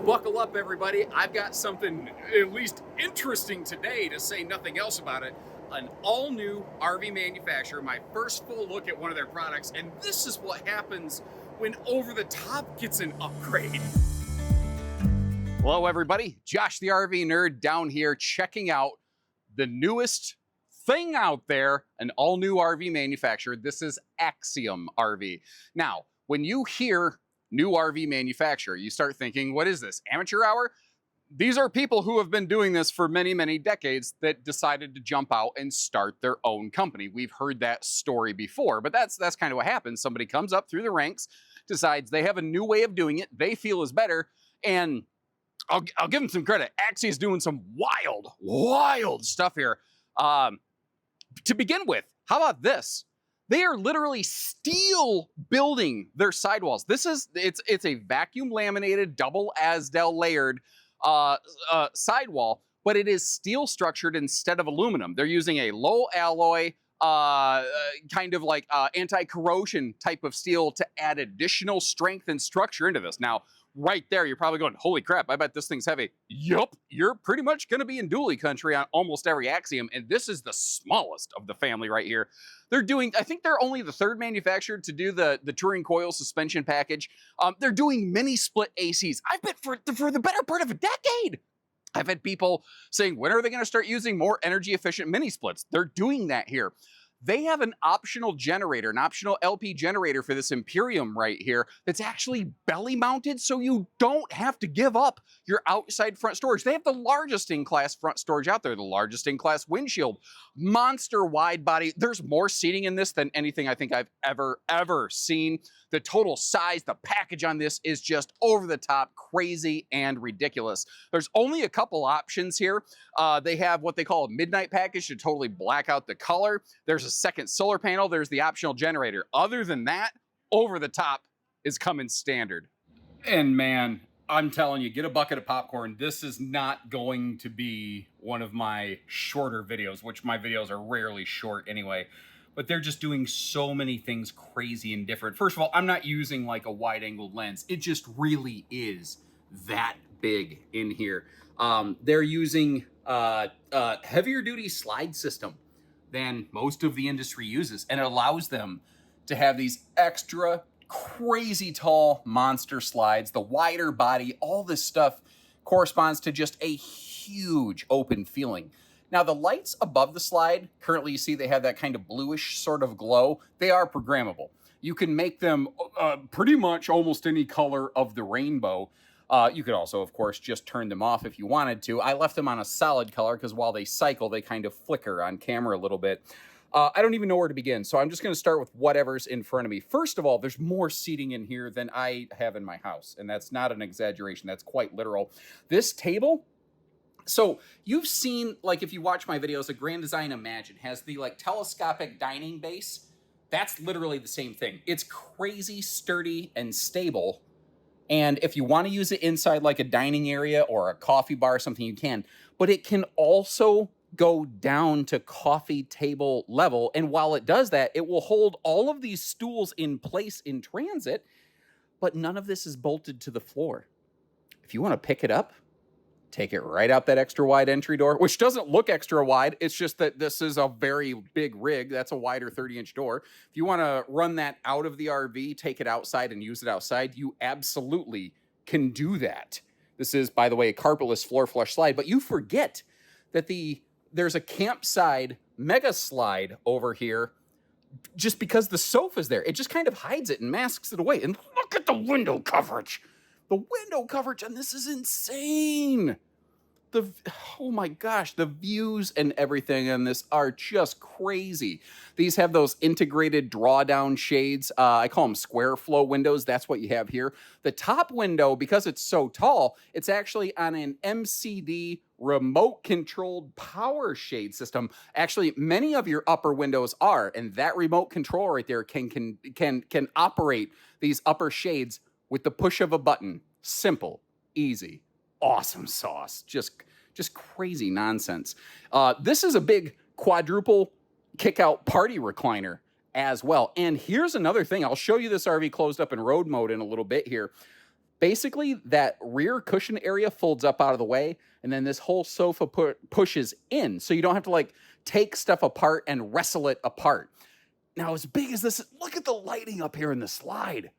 Buckle up, everybody. I've got something at least interesting today, to say nothing else about it. An all-new RV manufacturer, my first full look at one of their products, and this is what happens when Over the Top gets an upgrade. Hello, everybody. Josh the RV Nerd down here checking out the newest thing out there, an all-new RV manufacturer. This is Axiom RV. Now, when you hear new RV manufacturer, you start thinking, what is this, amateur hour? These are people who have been doing this for many, many decades that decided to jump out and start their own company. We've heard that story before, but that's kind of what happens. Somebody comes up through the ranks, decides they have a new way of doing it, they feel is better, and I'll give them some credit. Axie is doing some wild stuff here. To begin with, how about this? They are literally steel building their sidewalls. It's a vacuum laminated, double Asdel layered sidewall, but it is steel structured instead of aluminum. They're using a low alloy, kind of like anti-corrosion type of steel to add additional strength and structure into this. Now, right there, you're probably going, holy crap, I bet this thing's heavy. Yup, you're pretty much going to be in dually country on almost every Axiom, and this is the smallest of the family right here. I think they're only the third manufacturer to do the touring coil suspension package. They're doing mini split ACs. I've been for the better part of a decade. I've had people saying, when are they going to start using more energy efficient mini splits? They're doing that here. They have an optional generator, an optional LP generator for this Imperium right here that's actually belly mounted, so you don't have to give up your outside front storage. They have the largest in-class front storage out there, the largest in-class windshield, monster wide body. There's more seating in this than anything I think I've ever seen. The total size, the package on this is just over the top, crazy, and ridiculous. There's only a couple options here. They have what they call a midnight package to totally black out the color. There's a second solar panel. There's the optional generator. Other than that, Over the Top is coming standard. And man, I'm telling you, get a bucket of popcorn. This is not going to be one of my shorter videos, which my videos are rarely short anyway. But they're just doing so many things crazy and different. First of all, I'm not using like a wide-angled lens. It just really is that big in here. They're using a heavier duty slide system than most of the industry uses, and it allows them to have these extra crazy tall monster slides. The wider body, all this stuff corresponds to just a huge open feeling. Now, the lights above the slide, currently you see they have that kind of bluish sort of glow. They are programmable. You can make them pretty much almost any color of the rainbow. You could also, of course, just turn them off if you wanted to. I left them on a solid color because while they cycle, they kind of flicker on camera a little bit. I don't even know where to begin, so I'm just going to start with whatever's in front of me. First of all, there's more seating in here than I have in my house, and that's not an exaggeration. That's quite literal. This table... So you've seen, like, if you watch my videos, a Grand Design Imagine has the like telescopic dining base. That's literally the same thing. It's crazy sturdy and stable. And if you want to use it inside like a dining area or a coffee bar or something, you can. But it can also go down to coffee table level. And while it does that, it will hold all of these stools in place in transit. But none of this is bolted to the floor. If you want to pick it up, take it right out that extra wide entry door, which doesn't look extra wide. It's just that this is a very big rig. That's a wider 30-inch door. If you want to run that out of the RV, take it outside and use it outside, you absolutely can do that. This is, by the way, a carpetless floor flush slide, but you forget that there's a campside mega slide over here just because the sofa's there. It just kind of hides it and masks it away. And look at the window coverage. The window coverage on this is insane. Oh my gosh, the views and everything on this are just crazy. These have those integrated drawdown shades. I call them square flow windows. That's what you have here. The top window, because it's so tall, it's actually on an MCD remote controlled power shade system. Actually, many of your upper windows are, and that remote control right there can operate these upper shades with the push of a button. Simple, easy, awesome sauce. Just crazy nonsense. This is a big quadruple kick-out party recliner as well. And here's another thing. I'll show you this RV closed up in road mode in a little bit here. Basically, that rear cushion area folds up out of the way, and then this whole sofa pushes in, so you don't have to like take stuff apart and wrestle it apart. Now, as big as this, look at the lighting up here in the slide.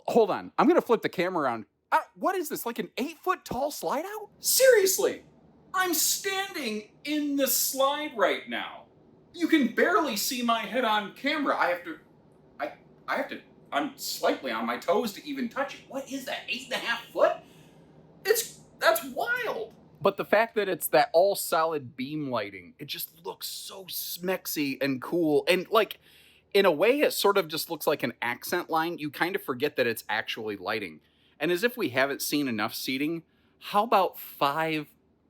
Hold on, I'm gonna flip the camera around. What is this, like an 8-foot tall slide out? Seriously, I'm standing in the slide right now. You can barely see my head on camera. I'm slightly on my toes to even touch it. What is that, 8.5 foot? That's wild. But the fact that it's that all solid beam lighting, it just looks so smexy and cool. And like, in a way, it sort of just looks like an accent line. You kind of forget that it's actually lighting. And as if we haven't seen enough seating, how about 5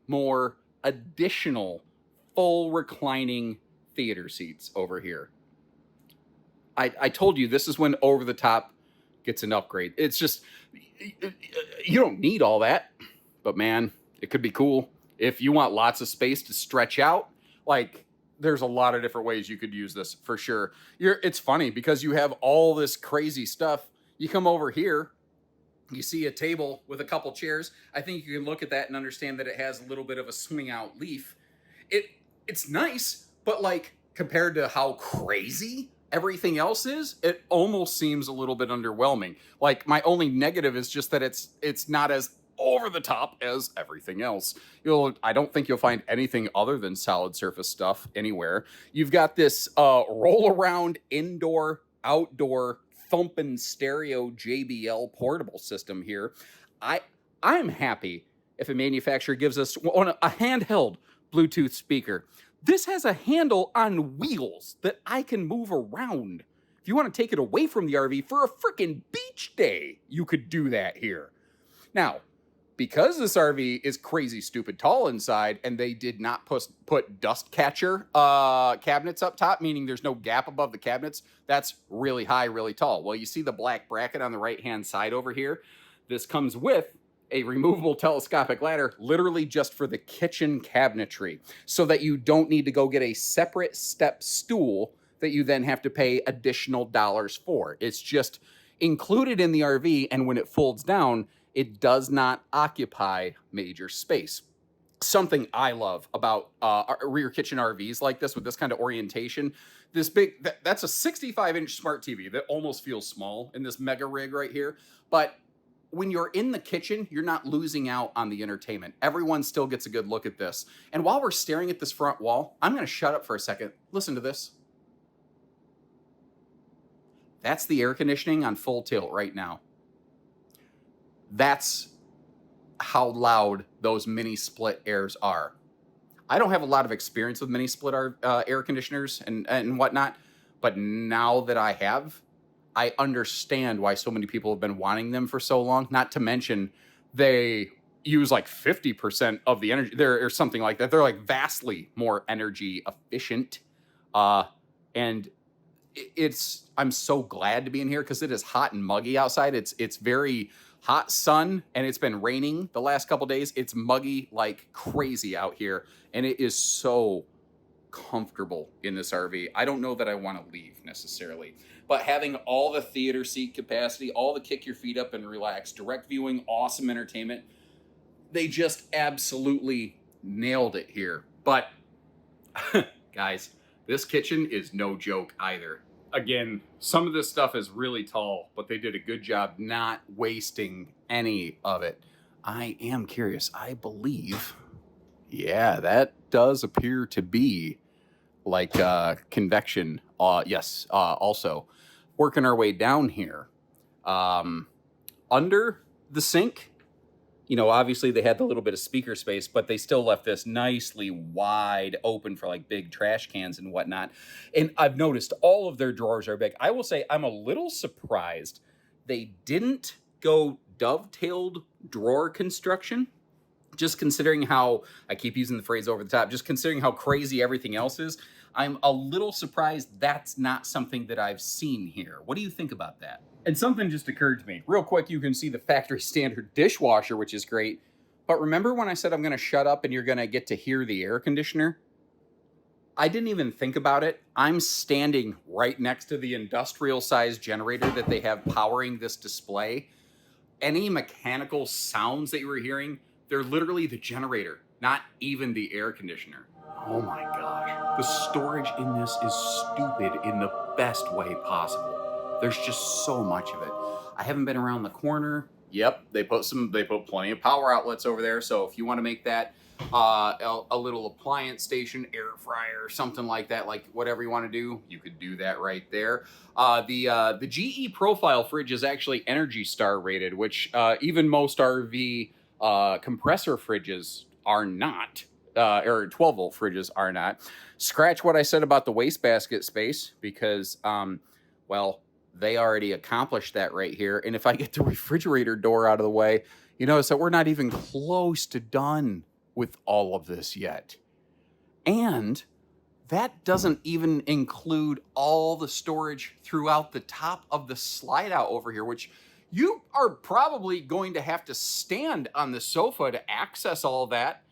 more additional full reclining theater seats over here? I told you this is when Over the Top gets an upgrade. It's just, you don't need all that, but man, it could be cool. If you want lots of space to stretch out, like, there's a lot of different ways you could use this for sure. It's funny because you have all this crazy stuff. You come over here, you see a table with a couple chairs. I think you can look at that and understand that it has a little bit of a swing out leaf. It's nice, but like, compared to how crazy everything else is, it almost seems a little bit underwhelming. Like, my only negative is just that it's not as over the top as everything else. I don't think you'll find anything other than solid surface stuff anywhere. You've got this roll around indoor outdoor thumping stereo JBL portable system here. I'm happy if a manufacturer gives us a handheld Bluetooth speaker. This has a handle on wheels that I can move around. If you want to take it away from the RV for a freaking beach day, you could do that here. Now, because this RV is crazy stupid tall inside, and they did not put dust catcher cabinets up top, meaning there's no gap above the cabinets, that's really high, really tall. Well, you see the black bracket on the right-hand side over here? This comes with a removable telescopic ladder, literally just for the kitchen cabinetry, so that you don't need to go get a separate step stool that you then have to pay additional dollars for. It's just included in the RV, and when it folds down, it does not occupy major space. Something I love about rear kitchen RVs like this, with this kind of orientation, this big, that's a 65-inch smart TV that almost feels small in this mega rig right here. But when you're in the kitchen, you're not losing out on the entertainment. Everyone still gets a good look at this. And while we're staring at this front wall, I'm going to shut up for a second. Listen to this. That's the air conditioning on full tilt right now. That's how loud those mini split airs are. I don't have a lot of experience with mini split air conditioners and whatnot, but now that I have, I understand why so many people have been wanting them for so long. Not to mention, they use like 50% of the energy there or something like that. They're like vastly more energy efficient. And I'm so glad to be in here because it is hot and muggy outside. It's very hot sun, and it's been raining the last couple days. It's muggy like crazy out here, and it is so comfortable in this RV. I don't know that I want to leave necessarily, but having all the theater seat capacity, all the kick your feet up and relax, direct viewing, awesome entertainment, they just absolutely nailed it here. But guys, this kitchen is no joke either. Again, some of this stuff is really tall, but they did a good job not wasting any of it. I am curious. I believe, yeah, that does appear to be like convection. Yes, also working our way down here. Under the sink, you know, obviously they had the little bit of speaker space, but they still left this nicely wide open for like big trash cans and whatnot. And I've noticed all of their drawers are big. I will say I'm a little surprised they didn't go dovetailed drawer construction, just considering how, I keep using the phrase over the top, just considering how crazy everything else is. I'm a little surprised that's not something that I've seen here. What do you think about that? And something just occurred to me. Real quick, you can see the factory standard dishwasher, which is great. But remember when I said I'm going to shut up and you're going to get to hear the air conditioner? I didn't even think about it. I'm standing right next to the industrial-sized generator that they have powering this display. any mechanical sounds that you were hearing, they're literally the generator, not even the air conditioner. Oh my gosh. The storage in this is stupid in the best way possible. There's just so much of it. I haven't been around the corner. Yep, they put plenty of power outlets over there. So if you want to make that a little appliance station, air fryer, something like that, like whatever you want to do, you could do that right there. The GE profile fridge is actually Energy Star rated, which even most RV compressor fridges are not. Or 12-volt fridges are not. Scratch what I said about the wastebasket space because, well, they already accomplished that right here. And if I get the refrigerator door out of the way, you notice that we're not even close to done with all of this yet. And that doesn't even include all the storage throughout the top of the slide out over here, which you are probably going to have to stand on the sofa to access all that.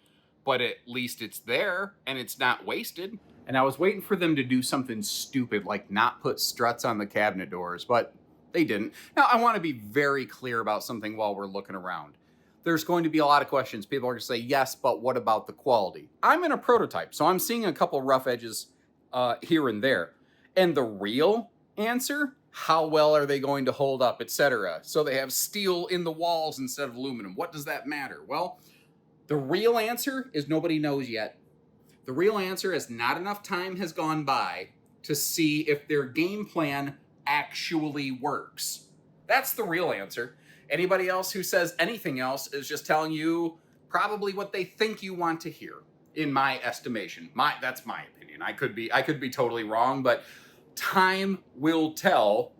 But at least it's there and it's not wasted. And I was waiting for them to do something stupid like not put struts on the cabinet doors, but they didn't. Now, I want to be very clear about something while we're looking around. There's going to be a lot of questions. People are going to say, yes, but what about the quality? I'm in a prototype, so I'm seeing a couple rough edges here and there. And the real answer, how well are they going to hold up, etc. So they have steel in the walls instead of aluminum. What does that matter? Well, the real answer is nobody knows yet. The real answer is not enough time has gone by to see if their game plan actually works. That's the real answer. Anybody else who says anything else is just telling you probably what they think you want to hear, in my estimation. That's my opinion. I could be totally wrong, but time will tell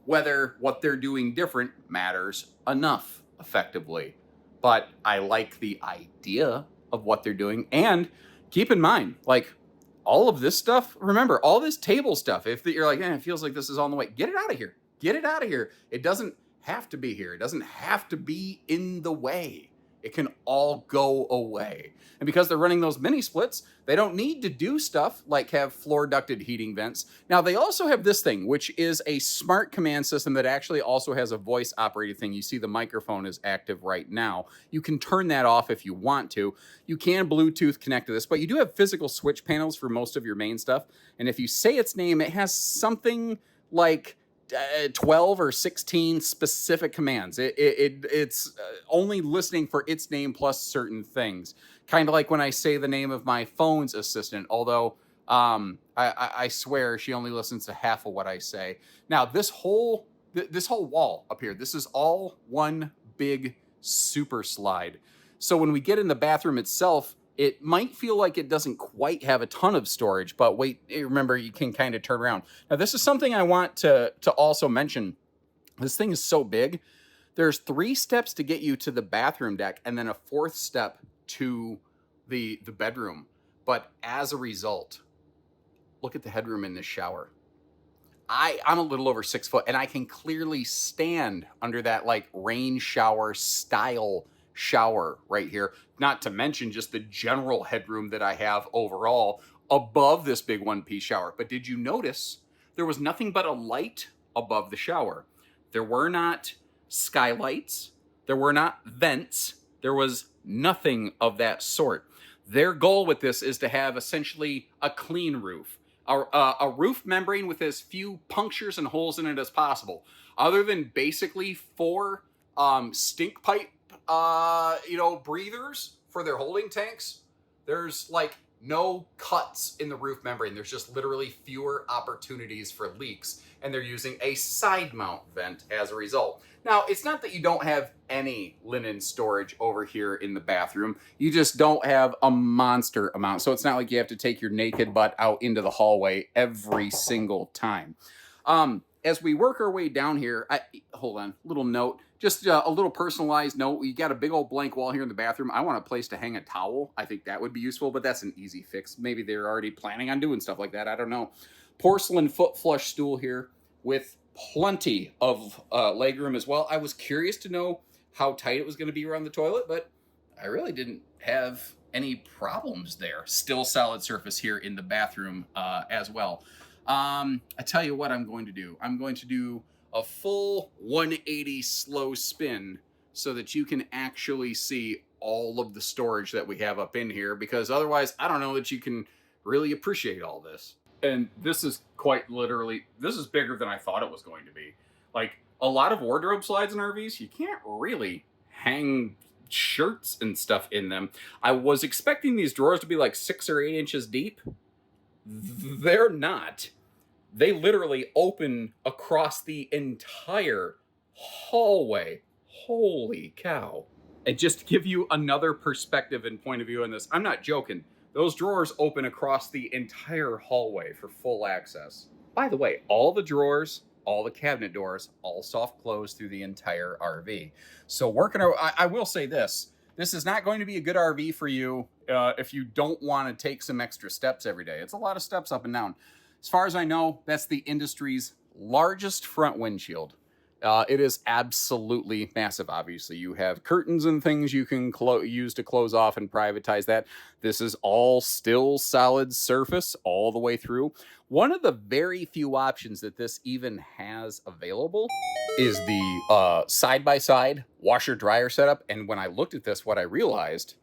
whether what they're doing different matters enough effectively. But I like the idea of what they're doing. And keep in mind, like, all of this stuff, remember, all this table stuff, if you're like, it feels like this is on the way, get it out of here. Get it out of here. It doesn't have to be here. It doesn't have to be in the way. It can all go away. And because they're running those mini splits, they don't need to do stuff like have floor ducted heating vents. Now, they also have this thing, which is a smart command system that actually also has a voice operated thing. You see the microphone is active right now. You can turn that off if you want to. You can Bluetooth connect to this, but you do have physical switch panels for most of your main stuff. And if you say its name, it has something like 12 or 16 specific commands. It's only listening for its name plus certain things. Kind of like when I say the name of my phone's assistant, although I swear she only listens to half of what I say. Now, this whole wall up here, this is all one big super slide. So when we get in the bathroom itself, it might feel like it doesn't quite have a ton of storage, but wait, remember, you can kind of turn around. Now, this is something I want to also mention. This thing is so big. There's 3 steps to get you to the bathroom deck and then a 4th step to the bedroom. But as a result, look at the headroom in this shower. I'm a little over 6 foot and I can clearly stand under that like rain shower style shower right here, not to mention just the general headroom that I have overall above this big one-piece shower. But did you notice there was nothing but a light above the shower? There were not skylights, there were not vents, there was nothing of that sort. Their goal with this is to have essentially a clean roof, a roof membrane with as few punctures and holes in it as possible, other than basically 4 stink pipe breathers for their holding tanks. There's like no cuts in the roof membrane. There's just literally fewer opportunities for leaks, and they're using a side mount vent as a result. Now, it's not that you don't have any linen storage over here in the bathroom. You just don't have a monster amount. So it's not like you have to take your naked butt out into the hallway every single time. As we work our way down here, hold on, little note. Just a little personalized note. We got a big old blank wall here in the bathroom. I want a place to hang a towel. I think that would be useful, but that's an easy fix. Maybe they're already planning on doing stuff like that. I don't know. Porcelain foot flush stool here with plenty of legroom as well. I was curious to know how tight it was going to be around the toilet, but I really didn't have any problems there. Still solid surface here in the bathroom as well. I tell you what I'm going to do. I'm going to do a full 180 slow spin so that you can actually see all of the storage that we have up in here, because otherwise I don't know that you can really appreciate all this. And this is quite literally, this is bigger than I thought it was going to be. Like a lot of wardrobe slides in RVs, you can't really hang shirts and stuff in them. I was expecting these drawers to be like 6 or 8 inches deep. They're not. They literally open across the entire hallway. Holy cow. And just to give you another perspective and point of view on this, I'm not joking. Those drawers open across the entire hallway for full access. By the way, all the drawers, all the cabinet doors, all soft close through the entire RV. So I will say this is not going to be a good RV for you if you don't want to take some extra steps every day. It's a lot of steps up and down. As far as I know, that's the industry's largest front windshield. It is absolutely massive. Obviously, you have curtains and things you can use to close off and privatize that. This is all still solid surface all the way through. One of the very few options that this even has available is the side-by-side washer-dryer setup. And when I looked at this, what I realized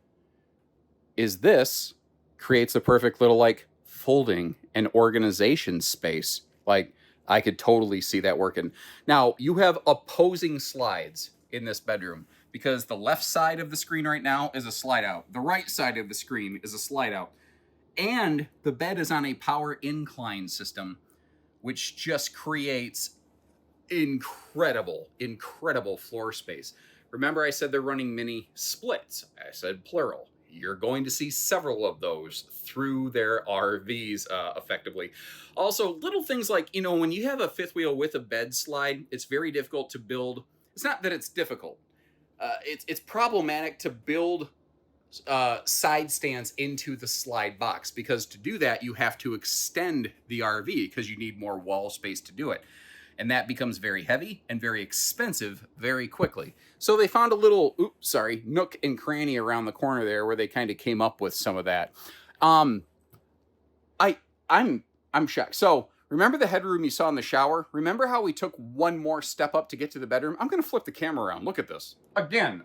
is this creates the perfect little like folding and organization space. Like, I could totally see that working. Now, you have opposing slides in this bedroom because the left side of the screen right now is a slide out. The right side of the screen is a slide out. And the bed is on a power incline system, which just creates incredible, incredible floor space. Remember, I said they're running mini splits. I said plural. You're going to see several of those through their RVs effectively. Also, little things like, you know, when you have a fifth wheel with a bed slide, it's very difficult to build. It's not that it's difficult. It's problematic to build side stands into the slide box, because to do that, you have to extend the RV because you need more wall space to do it. And that becomes very heavy and very expensive very quickly. So they found a little, nook and cranny around the corner there where they kind of came up with some of that. I'm shocked. So remember the headroom you saw in the shower? Remember how we took one more step up to get to the bedroom? I'm going to flip the camera around. Look at this. Again,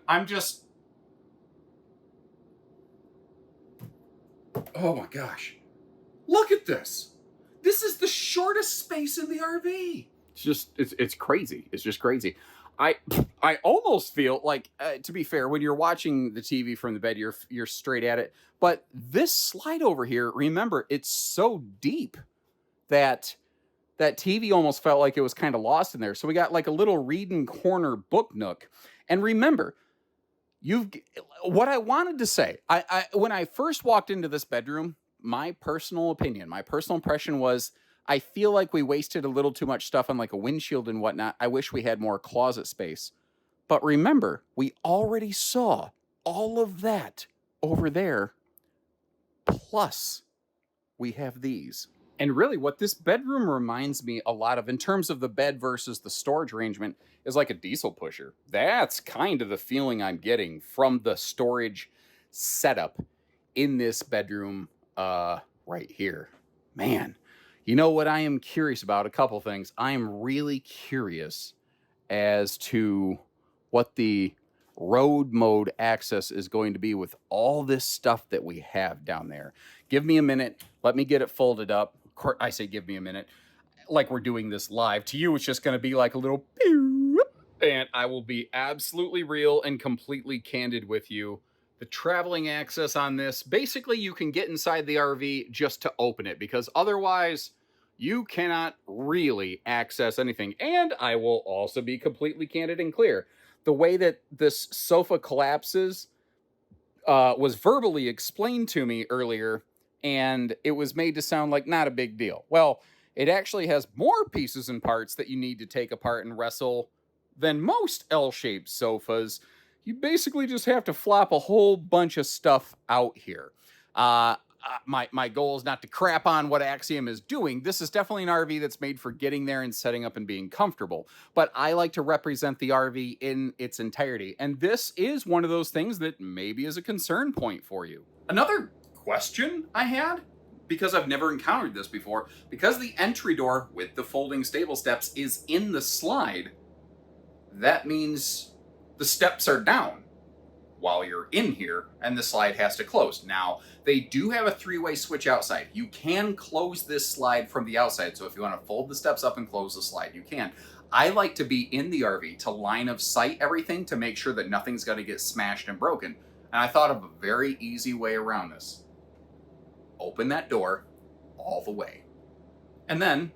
oh my gosh. Look at this. This is the shortest space in the RV. It's crazy. It's just crazy. I almost feel like, to be fair, when you're watching the TV from the bed, you're straight at it. But this slide over here, remember, it's so deep that TV almost felt like it was kind of lost in there. So we got like a little reading corner book nook. And remember, what I wanted to say, when I first walked into this bedroom, my personal impression was, I feel like we wasted a little too much stuff on like a windshield and whatnot. I wish we had more closet space. But remember, we already saw all of that over there. Plus, we have these. And really what this bedroom reminds me a lot of in terms of the bed versus the storage arrangement is like a diesel pusher. That's kind of the feeling I'm getting from the storage setup in this bedroom right here. Man. You know what I am curious about? A couple things. I am really curious as to what the road mode access is going to be with all this stuff that we have down there. Give me a minute. Let me get it folded up. I say give me a minute. Like we're doing this live. To you, it's just going to be like a little pew, and I will be absolutely real and completely candid with you. The traveling access on this, basically you can get inside the RV just to open it, because otherwise you cannot really access anything. And I will also be completely candid and clear. The way that this sofa collapses was verbally explained to me earlier, and it was made to sound like not a big deal. Well, it actually has more pieces and parts that you need to take apart and wrestle than most L-shaped sofas. You basically just have to flop a whole bunch of stuff out here. My goal is not to crap on what Axiom is doing. This is definitely an RV that's made for getting there and setting up and being comfortable. But I like to represent the RV in its entirety. And this is one of those things that maybe is a concern point for you. Another question I had, because I've never encountered this before, because the entry door with the folding stable steps is in the slide, that means the steps are down while you're in here, and the slide has to close. Now, they do have a three-way switch outside. You can close this slide from the outside, so if you want to fold the steps up and close the slide, you can. I like to be in the RV to line of sight everything to make sure that nothing's going to get smashed and broken. And I thought of a very easy way around this. Open that door all the way. And then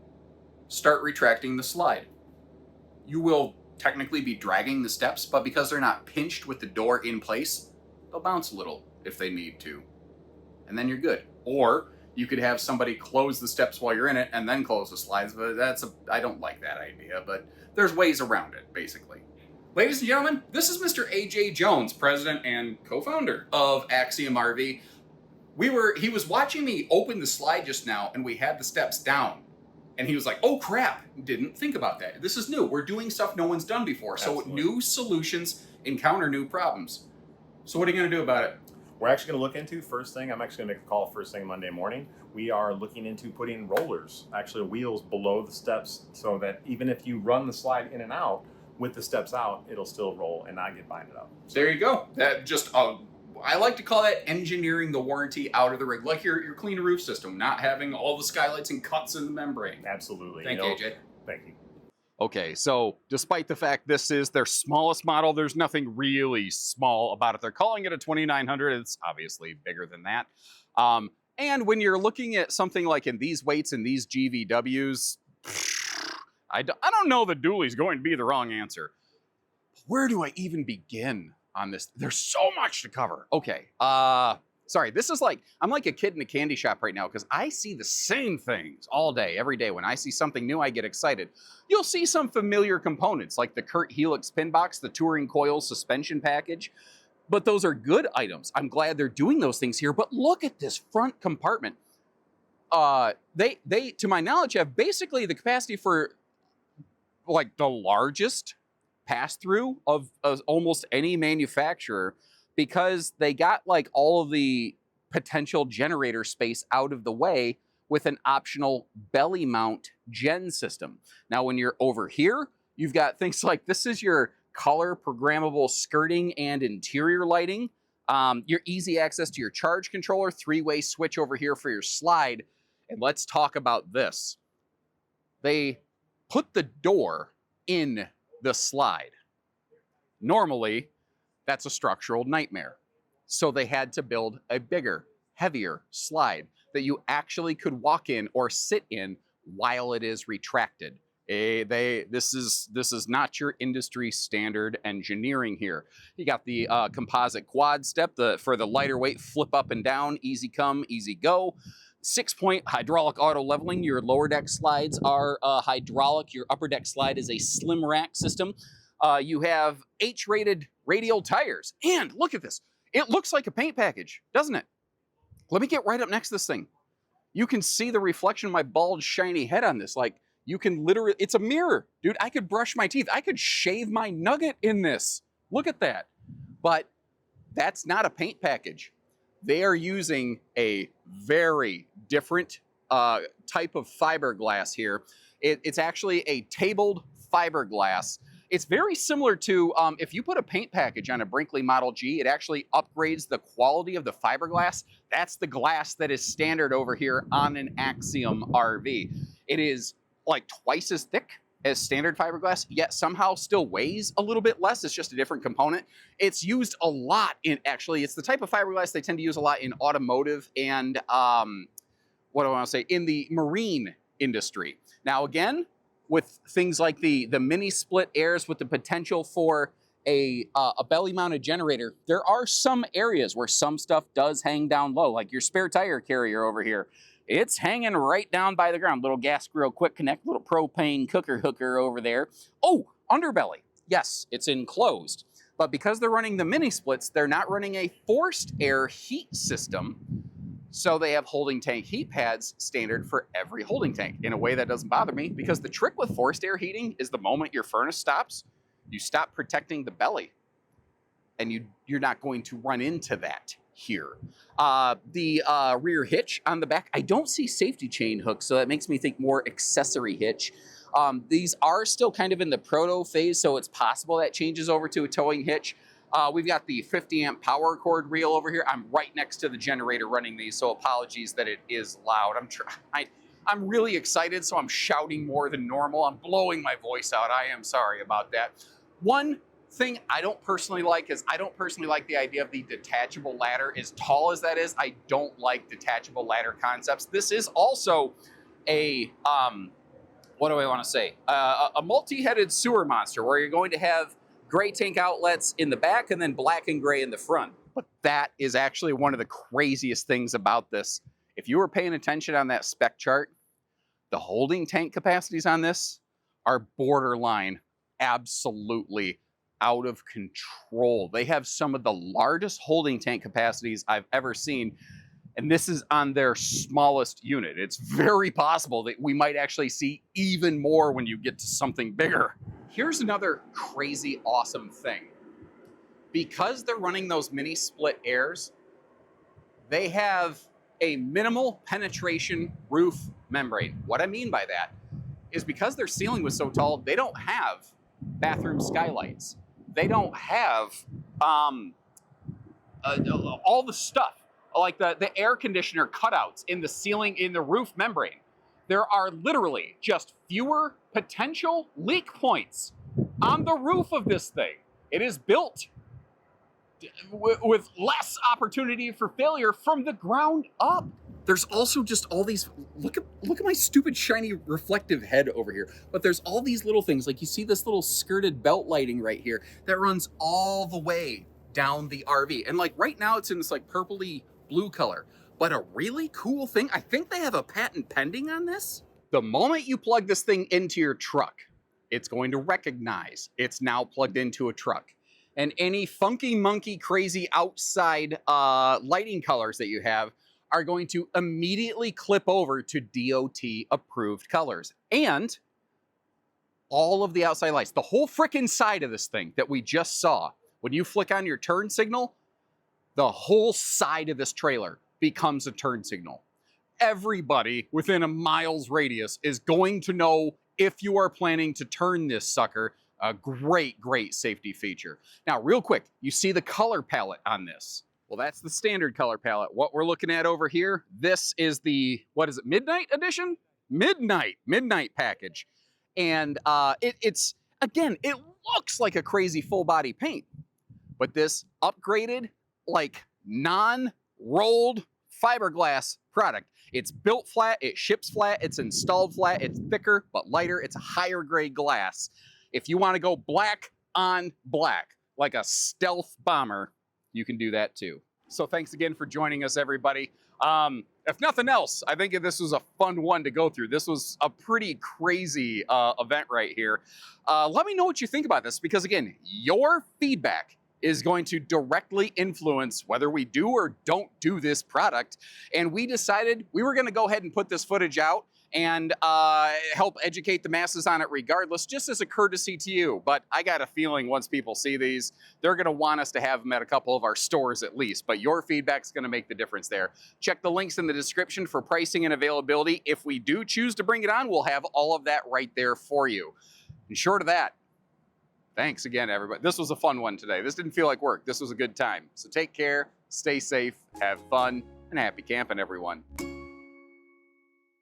start retracting the slide. You will technically be dragging the steps, but because they're not pinched with the door in place, they'll bounce a little if they need to. And then you're good. Or you could have somebody close the steps while you're in it and then close the slides, but I don't like that idea, but there's ways around it, basically. Ladies and gentlemen, this is Mr. AJ Jones, president and co-founder of Axiom RV. He was watching me open the slide just now, and we had the steps down. And he was like, oh crap, didn't think about that. This is new. We're doing stuff no one's done before. Absolutely. So new solutions encounter new problems. So what are you going to do about it? We're actually going to look into, first thing, I'm actually going to make a call first thing Monday morning. We are looking into putting rollers, actually wheels below the steps, so that even if you run the slide in and out with the steps out, it'll still roll and not get binded up. There you go. That just, I like to call that engineering the warranty out of the rig, like your clean roof system, not having all the skylights and cuts in the membrane. Absolutely. Thank you, AJ. Thank you. Okay, so despite the fact this is their smallest model, there's nothing really small about it. They're calling it a 2900. It's obviously bigger than that. And when you're looking at something like in these weights and these GVWs, I don't know the dually's going to be the wrong answer. Where do I even begin on this? There's so much to cover. Okay, sorry, this is like, I'm like a kid in a candy shop right now because I see the same things all day, every day. When I see something new, I get excited. You'll see some familiar components like the Kurt Helix pin box, the Touring Coil suspension package, but those are good items. I'm glad they're doing those things here, but look at this front compartment. They, to my knowledge, have basically the capacity for like the largest pass-through of almost any manufacturer, because they got like all of the potential generator space out of the way with an optional belly mount gen system. Now, when you're over here, you've got things like this is your color programmable skirting and interior lighting, your easy access to your charge controller, three-way switch over here for your slide. And let's talk about this. They put the door in the slide. Normally, that's a structural nightmare. So they had to build a bigger, heavier slide that you actually could walk in or sit in while it is retracted. This is not your industry standard engineering here. You got the composite quad step for the lighter weight, flip up and down, easy come, easy go. 6-point hydraulic auto leveling. Your lower deck slides are hydraulic. Your upper deck slide is a slim rack system. You have H-rated radial tires. And look at this. It looks like a paint package, doesn't it? Let me get right up next to this thing. You can see the reflection of my bald, shiny head on this. Like, you can literally, it's a mirror. Dude, I could brush my teeth. I could shave my nugget in this. Look at that. But that's not a paint package. They are using a very different type of fiberglass here. It's actually a tabled fiberglass. It's very similar to if you put a paint package on a Brinkley Model G, it actually upgrades the quality of the fiberglass. That's the glass that is standard over here on an Axiom RV. It is like twice as thick as standard fiberglass, yet somehow still weighs a little bit less. It's just a different component. It's used a lot in, actually, it's the type of fiberglass they tend to use a lot in automotive and, what do I want to say, in the marine industry. Now, again, with things like the mini split airs with the potential for a belly mounted generator, there are some areas where some stuff does hang down low, like your spare tire carrier over here. It's hanging right down by the ground. Little gas grill quick connect, little propane cooker hooker over there. Oh, underbelly. Yes, it's enclosed. But because they're running the mini splits, they're not running a forced air heat system. So they have holding tank heat pads standard for every holding tank in a way that doesn't bother me, because the trick with forced air heating is the moment your furnace stops, you stop protecting the belly, and you're not going to run into that here. The rear hitch on the back, I don't see safety chain hooks, so that makes me think more accessory hitch. These are still kind of in the proto phase, so it's possible that changes over to a towing hitch. We've got the 50 amp power cord reel over here. I'm right next to the generator running these, so apologies that it is loud. I'm really excited, so I'm shouting more than normal. I'm blowing my voice out. I am sorry about that. One thing I don't personally like is I don't personally like the idea of the detachable ladder. As tall as that is, I don't like detachable ladder concepts. This is also a, what do I want to say? A multi-headed sewer monster where you're going to have gray tank outlets in the back and then black and gray in the front. But that is actually one of the craziest things about this. If you were paying attention on that spec chart, the holding tank capacities on this are borderline absolutely out of control. They have some of the largest holding tank capacities I've ever seen, and this is on their smallest unit. It's very possible that we might actually see even more when you get to something bigger. Here's another crazy awesome thing. Because they're running those mini split airs, they have a minimal penetration roof membrane. What I mean by that is because their ceiling was so tall, they don't have bathroom skylights. They don't have all the stuff, like the air conditioner cutouts in the ceiling, in the roof membrane. There are literally just fewer potential leak points on the roof of this thing. It is built with less opportunity for failure from the ground up. There's also just all these, look at my stupid shiny reflective head over here. But there's all these little things, like you see this little skirted belt lighting right here that runs all the way down the RV. And like right now it's in this like purpley blue color. But a really cool thing, I think they have a patent pending on this. The moment you plug this thing into your truck, it's going to recognize it's now plugged into a truck. And any funky monkey crazy outside lighting colors that you have are going to immediately clip over to DOT approved colors. And all of the outside lights, the whole frickin' side of this thing that we just saw, when you flick on your turn signal, the whole side of this trailer becomes a turn signal. Everybody within a mile's radius is going to know if you are planning to turn this sucker. A great, great safety feature. Now, real quick, you see the color palette on this. Well, that's the standard color palette. What we're looking at over here, this is the, what is it, Midnight Edition? Midnight package. And it's, again, it looks like a crazy full body paint. But this upgraded, like non-rolled fiberglass product. It's built flat, it ships flat, it's installed flat, it's thicker but lighter, it's a higher grade glass. If you want to go black on black, like a stealth bomber, you can do that too. So thanks again for joining us, everybody. If nothing else, I think this was a fun one to go through. This was a pretty crazy event right here. Let me know what you think about this, because again, your feedback is going to directly influence whether we do or don't do this product. And we decided we were gonna go ahead and put this footage out and help educate the masses on it regardless, just as a courtesy to you. But I got a feeling once people see these, they're gonna want us to have them at a couple of our stores at least, but your feedback's gonna make the difference there. Check the links in the description for pricing and availability. If we do choose to bring it on, we'll have all of that right there for you. And short of that, thanks again, everybody. This was a fun one today. This didn't feel like work. This was a good time. So take care, stay safe, have fun, and happy camping, everyone.